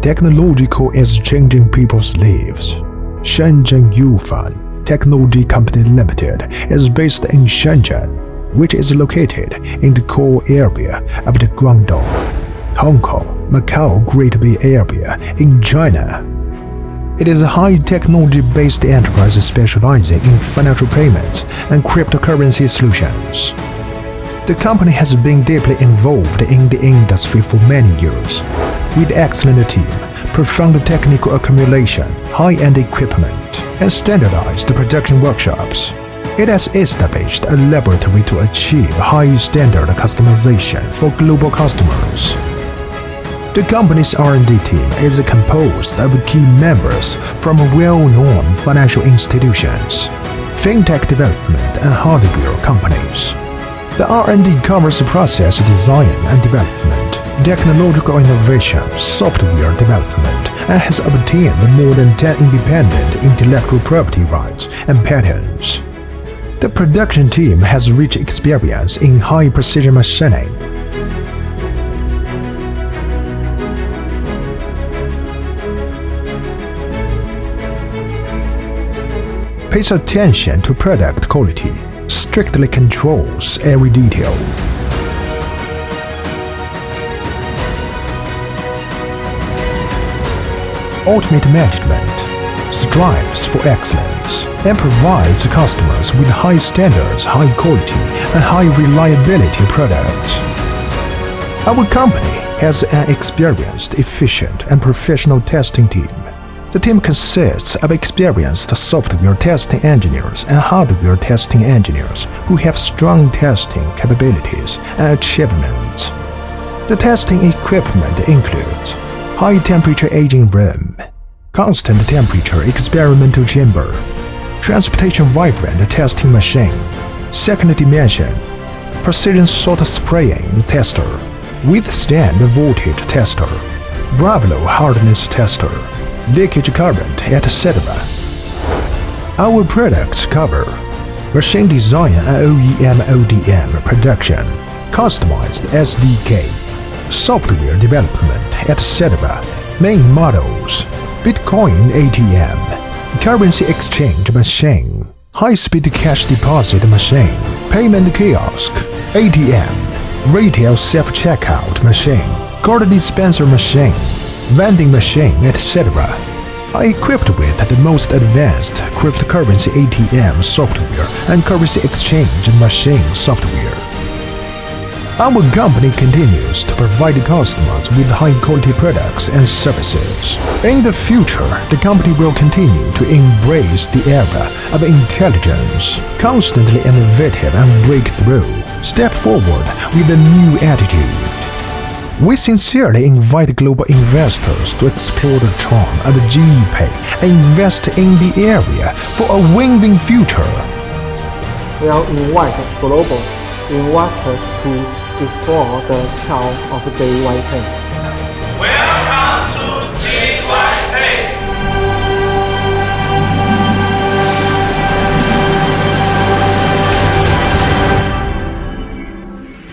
technological is changing people's lives. Shenzhen Yufan Technology Company Limited is based in Shenzhen, which is located in the core area of the Guangdong, Hong Kong, Macau Great Bay Area in China. It is a high-technology-based enterprise specializing in financial payments and cryptocurrency solutions. The company has been deeply involved in the industry for many years, with excellent team, profound technical accumulation, high-end equipment, and standardized production workshops. It has established a laboratory to achieve high-standard customization for global customers. The company's R&D team is composed of key members from well-known financial institutions, fintech development and hardware companies. The R&D covers process design and development, technological innovation, software development, and has obtained more than 10 independent intellectual property rights and patents. The production team has rich experience in high-precision machining. Pays attention to product quality, strictly controls every detail. Ultimate management strives for excellence and provides customers with high standards, high quality, and high reliability products. Our company has an experienced, efficient, and professional testing team. The team consists of experienced software testing engineers and hardware testing engineers who have strong testing capabilities and achievements. The testing equipment includes high-temperature aging room, constant temperature experimental chamber, transportation vibrant testing machine, second dimension, precision salt spraying tester, withstand voltage tester, Bravelo hardness tester, leakage current, etc. Our products cover machine design and OEM/ODM production, customized SDK, software development, etc., main models, Bitcoin ATM, currency exchange machine, high-speed cash deposit machine, payment kiosk, ATM, retail self-checkout machine, card dispenser machine, vending machine, etc. are equipped with the most advanced cryptocurrency ATM software and currency exchange machine software. Our company continues to provide customers with high-quality products and services. In the future, the company will continue to embrace the era of intelligence, constantly innovative and breakthrough, step forward with a new attitude. We sincerely invite global investors to explore the charm of GPay and invest in the area for a win-win future. We'll invite global investors to explore the charm of JYP.